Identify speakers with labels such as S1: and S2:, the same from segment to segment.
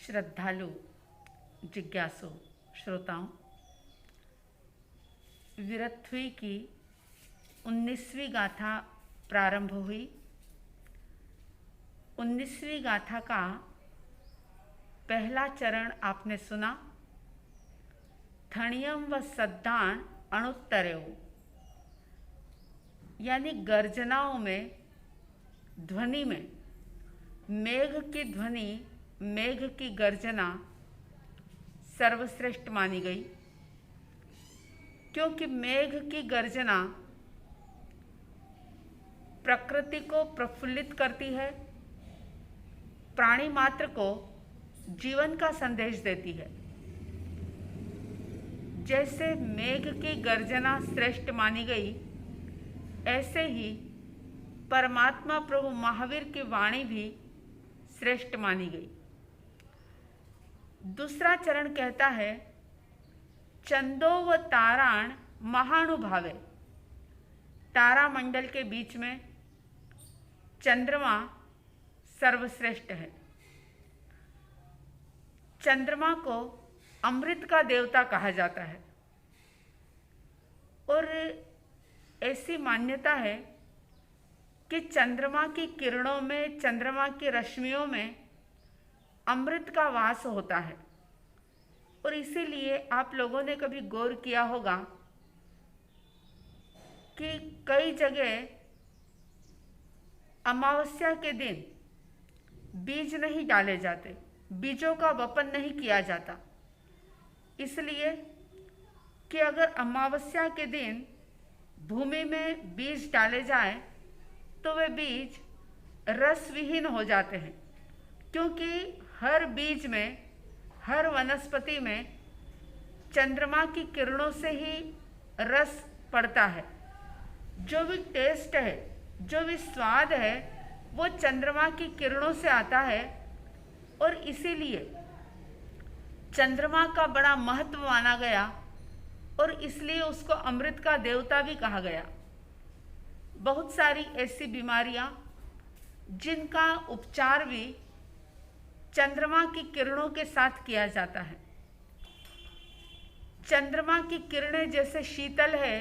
S1: श्रद्धालु जिज्ञासु श्रोताओं, वीरत्वी की 19वीं गाथा प्रारंभ हुई। 19वीं गाथा का पहला चरण आपने सुना, थणियम व सद्दान अणुत्तरेव, यानी गर्जनाओं में, ध्वनि में मेघ की ध्वनि, मेघ की गर्जना सर्वश्रेष्ठ मानी गई, क्योंकि मेघ की गर्जना प्रकृति को प्रफुल्लित करती है, प्राणी मात्र को जीवन का संदेश देती है। जैसे मेघ की गर्जना श्रेष्ठ मानी गई, ऐसे ही परमात्मा प्रभु महावीर की वाणी भी श्रेष्ठ मानी गई। दूसरा चरण कहता है, चंदो व ताराण महानुभावे, तारा मंडल के बीच में चंद्रमा सर्वश्रेष्ठ है। चंद्रमा को अमृत का देवता कहा जाता है और ऐसी मान्यता है कि चंद्रमा की किरणों में, चंद्रमा की रश्मियों में अमृत का वास होता है। और इसीलिए आप लोगों ने कभी गौर किया होगा कि कई जगह अमावस्या के दिन बीज नहीं डाले जाते, बीजों का वपन नहीं किया जाता, इसलिए कि अगर अमावस्या के दिन भूमि में बीज डाले जाए तो वे बीज रस विहीन हो जाते हैं, क्योंकि हर बीज में, हर वनस्पति में चंद्रमा की किरणों से ही रस पड़ता है। जो भी टेस्ट है, जो भी स्वाद है, वो चंद्रमा की किरणों से आता है। और इसीलिए चंद्रमा का बड़ा महत्व माना गया और इसलिए उसको अमृत का देवता भी कहा गया। बहुत सारी ऐसी बीमारियां जिनका उपचार भी चंद्रमा की किरणों के साथ किया जाता है। चंद्रमा की किरणें जैसे शीतल है,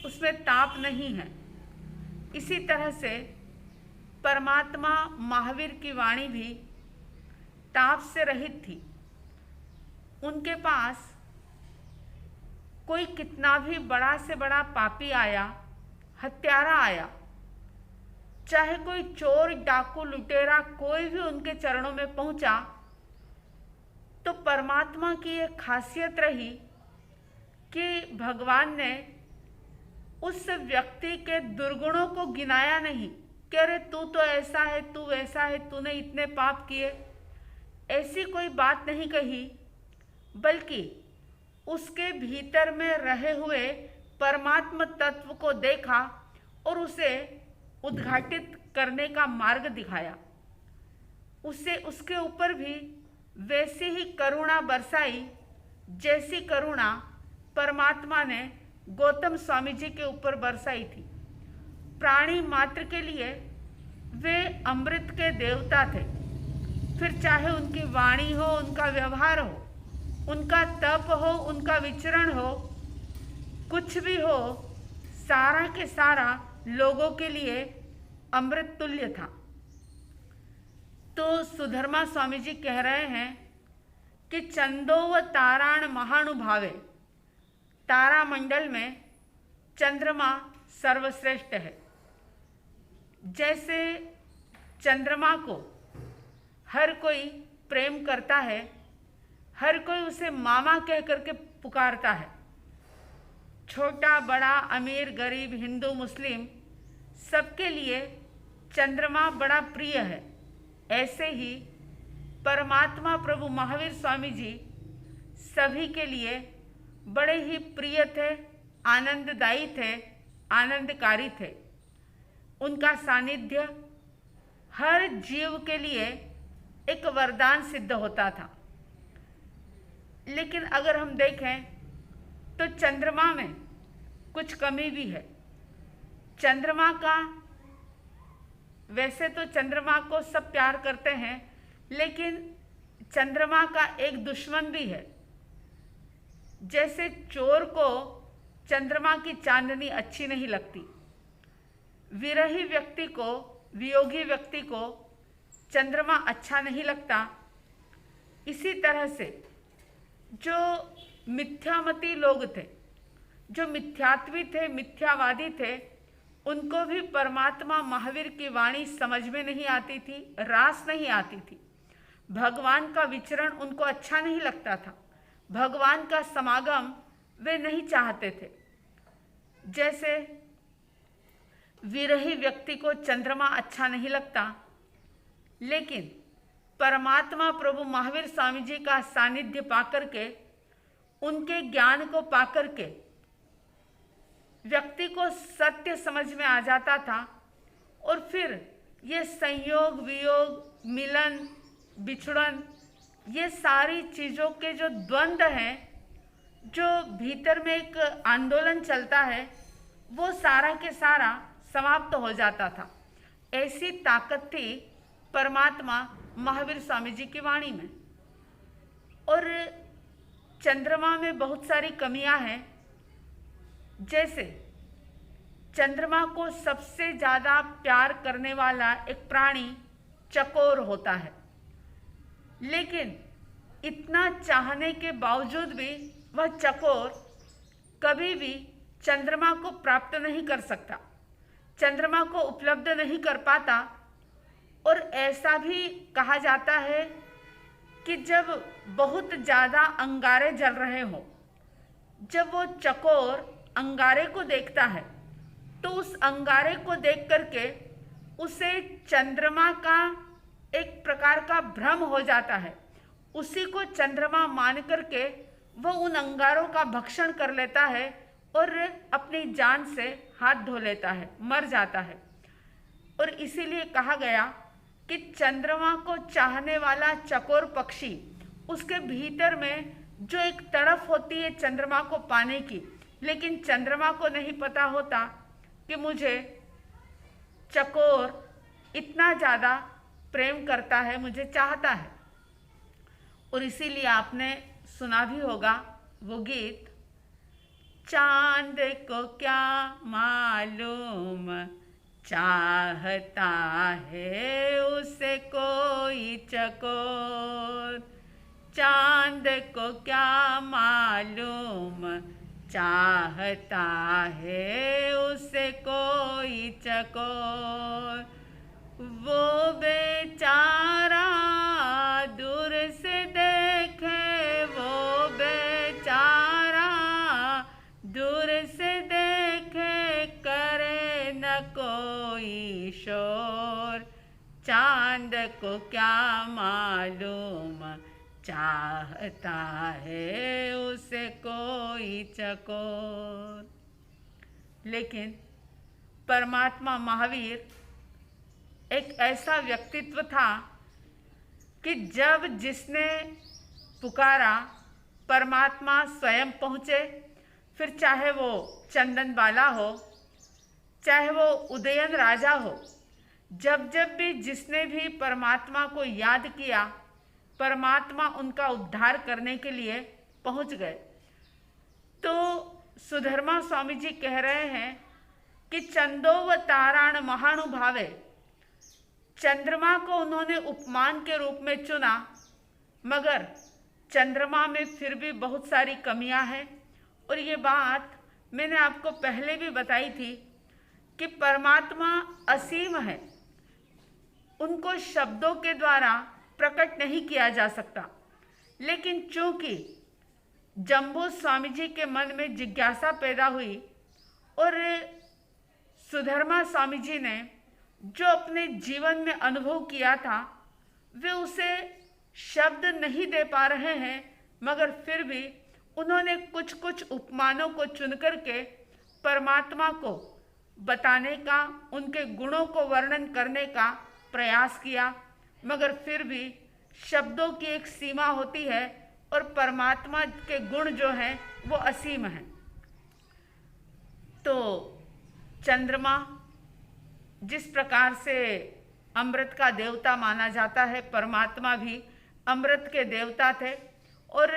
S1: उसमें ताप नहीं है, इसी तरह से परमात्मा महावीर की वाणी भी ताप से रहित थी। उनके पास कोई कितना भी बड़ा से बड़ा पापी आया, हत्यारा आया, चाहे कोई चोर, डाकू, लुटेरा, कोई भी उनके चरणों में पहुंचा, तो परमात्मा की एक खासियत रही कि भगवान ने उस व्यक्ति के दुर्गुणों को गिनाया नहीं कि अरे तू तो ऐसा है, तू वैसा है, तूने इतने पाप किए, ऐसी कोई बात नहीं कही, बल्कि उसके भीतर में रहे हुए परमात्मा तत्व को देखा और उसे उद्घाटित करने का मार्ग दिखाया। उसे उसके ऊपर भी वैसी ही करुणा बरसाई जैसी करुणा परमात्मा ने गौतम स्वामी जी के ऊपर बरसाई थी। प्राणी मात्र के लिए वे अमृत के देवता थे। फिर चाहे उनकी वाणी हो, उनका व्यवहार हो, उनका तप हो, उनका विचरण हो, कुछ भी हो, सारा के सारा लोगों के लिए अमृत तुल्य था। तो सुधर्मा स्वामी जी कह रहे हैं कि चंदो व ताराण महानुभावे, तारा मंडल में चंद्रमा सर्वश्रेष्ठ है। जैसे चंद्रमा को हर कोई प्रेम करता है, हर कोई उसे मामा कह करके पुकारता है, छोटा बड़ा, अमीर गरीब, हिंदू मुस्लिम, सबके लिए चंद्रमा बड़ा प्रिय है। ऐसे ही परमात्मा प्रभु महावीर स्वामी जी सभी के लिए बड़े ही प्रिय थे, आनंददायी थे, आनंदकारी थे। उनका सानिध्य हर जीव के लिए एक वरदान सिद्ध होता था। लेकिन अगर हम देखें तो चंद्रमा में कुछ कमी भी है। चंद्रमा का, वैसे तो चंद्रमा को सब प्यार करते हैं, लेकिन चंद्रमा का एक दुश्मन भी है। जैसे चोर को चंद्रमा की चांदनी अच्छी नहीं लगती, विरही व्यक्ति को, वियोगी व्यक्ति को चंद्रमा अच्छा नहीं लगता, इसी तरह से जो मिथ्यामती लोग थे, जो मिथ्यात्वी थे, मिथ्यावादी थे, उनको भी परमात्मा महावीर की वाणी समझ में नहीं आती थी, रास नहीं आती थी। भगवान का विचरण उनको अच्छा नहीं लगता था, भगवान का समागम वे नहीं चाहते थे। जैसे विरही व्यक्ति को चंद्रमा अच्छा नहीं लगता, लेकिन परमात्मा प्रभु महावीर स्वामी जी का सानिध्य पाकर के, उनके ज्ञान को पाकर के व्यक्ति को सत्य समझ में आ जाता था, और फिर ये संयोग, वियोग, मिलन, बिछड़न, ये सारी चीज़ों के जो द्वंद्व हैं, जो भीतर में एक आंदोलन चलता है, वो सारा के सारा समाप्त हो जाता था। ऐसी ताकत थी परमात्मा महावीर स्वामी जी की वाणी में। और चंद्रमा में बहुत सारी कमियां हैं। जैसे चंद्रमा को सबसे ज़्यादा प्यार करने वाला एक प्राणी चकोर होता है, लेकिन इतना चाहने के बावजूद भी वह चकोर कभी भी चंद्रमा को प्राप्त नहीं कर सकता, चंद्रमा को उपलब्ध नहीं कर पाता। और ऐसा भी कहा जाता है कि जब बहुत ज़्यादा अंगारे जल रहे हो, जब वो चकोर अंगारे को देखता है, तो उस अंगारे को देख करके उसे चंद्रमा का एक प्रकार का भ्रम हो जाता है, उसी को चंद्रमा मान करके वह उन अंगारों का भक्षण कर लेता है और अपनी जान से हाथ धो लेता है, मर जाता है। और इसीलिए कहा गया कि चंद्रमा को चाहने वाला चकोर पक्षी, उसके भीतर में जो एक तड़प होती है चंद्रमा को पाने की, लेकिन चंद्रमा को नहीं पता होता कि मुझे चकोर इतना ज़्यादा प्रेम करता है, मुझे चाहता है। और इसीलिए आपने सुना भी होगा वो गीत, चांद को क्या मालूम चाहता है उसे कोई चकोर, चांद को क्या मालूम चाहता है उसे कोई चकोर। वो बेचारा दूर से देखे, वो बेचारा दूर से देखे, करे न कोई शोर, चांद को क्या मालूम चाहता है उसे कोई चकोर। लेकिन परमात्मा महावीर एक ऐसा व्यक्तित्व था कि जब जिसने पुकारा परमात्मा स्वयं पहुँचे। फिर चाहे वो चंदन बाला हो, चाहे वो उदयन राजा हो, जब जब भी जिसने भी परमात्मा को याद किया, परमात्मा उनका उद्धार करने के लिए पहुंच गए। तो सुधर्मा स्वामी जी कह रहे हैं कि चंदोवताराण महानुभावे, चंद्रमा को उन्होंने उपमान के रूप में चुना, मगर चंद्रमा में फिर भी बहुत सारी कमियां हैं। और ये बात मैंने आपको पहले भी बताई थी कि परमात्मा असीम है, उनको शब्दों के द्वारा प्रकट नहीं किया जा सकता। लेकिन चूंकि जम्बू स्वामी जी के मन में जिज्ञासा पैदा हुई और सुधर्मा स्वामी जी ने जो अपने जीवन में अनुभव किया था, वे उसे शब्द नहीं दे पा रहे हैं, मगर फिर भी उन्होंने कुछ कुछ उपमानों को चुनकर के परमात्मा को बताने का, उनके गुणों को वर्णन करने का प्रयास किया। मगर फिर भी शब्दों की एक सीमा होती है और परमात्मा के गुण जो हैं वो असीम हैं। तो चंद्रमा जिस प्रकार से अमृत का देवता माना जाता है, परमात्मा भी अमृत के देवता थे। और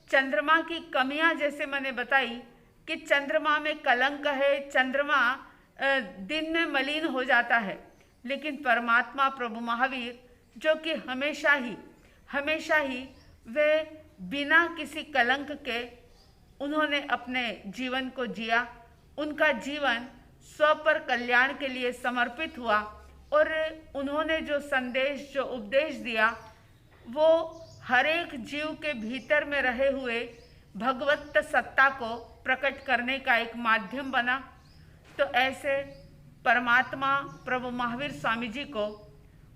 S1: चंद्रमा की कमियां जैसे मैंने बताई कि चंद्रमा में कलंक है, चंद्रमा दिन में मलिन हो जाता है, लेकिन परमात्मा प्रभु महावीर जो कि हमेशा ही वे बिना किसी कलंक के उन्होंने अपने जीवन को जिया। उनका जीवन स्व पर कल्याण के लिए समर्पित हुआ और उन्होंने जो संदेश, जो उपदेश दिया, वो हर एक जीव के भीतर में रहे हुए भगवत सत्ता को प्रकट करने का एक माध्यम बना। तो ऐसे परमात्मा प्रभु महावीर स्वामी जी को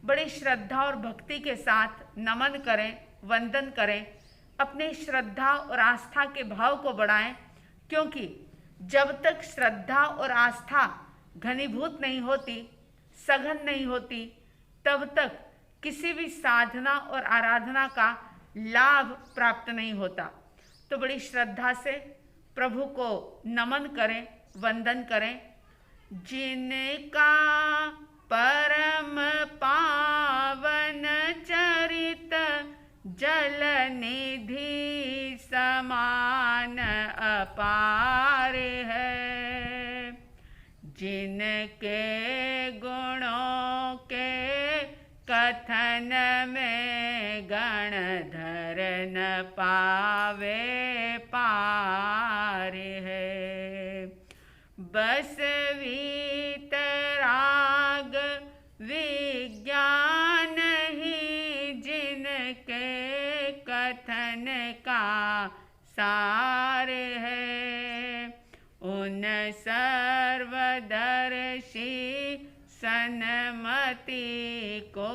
S1: बड़ी श्रद्धा और भक्ति के साथ नमन करें, वंदन करें, अपनी श्रद्धा और आस्था के भाव को बढ़ाएं, क्योंकि जब तक श्रद्धा और आस्था घनीभूत नहीं होती, सघन नहीं होती, तब तक किसी भी साधना और आराधना का लाभ प्राप्त नहीं होता। तो बड़ी श्रद्धा से प्रभु को नमन करें, वंदन करें। जिनका परम पावन चरित जल निधि समान अपार है, जिनके गुणों के कथन में गणधर न पावे पार है। बस वीतराग विज्ञान ही जिनके कथन का सार है, उन सर्वदर्शी सन्मति को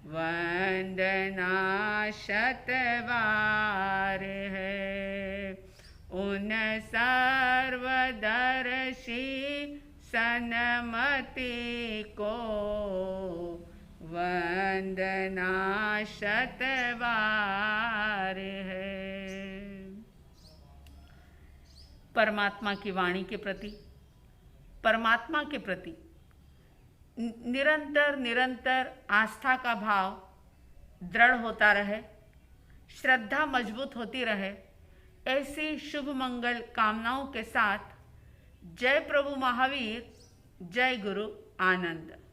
S1: वंदना शतवार है। उन सर्वदर्शी सन्मति को वंदना शतवार है। परमात्मा की वाणी के प्रति, परमात्मा के प्रति निरंतर आस्था का भाव दृढ़ होता रहे, श्रद्धा मजबूत होती रहे, ऐसी शुभ मंगल कामनाओं के साथ जय प्रभु महावीर, जय गुरु आनंद।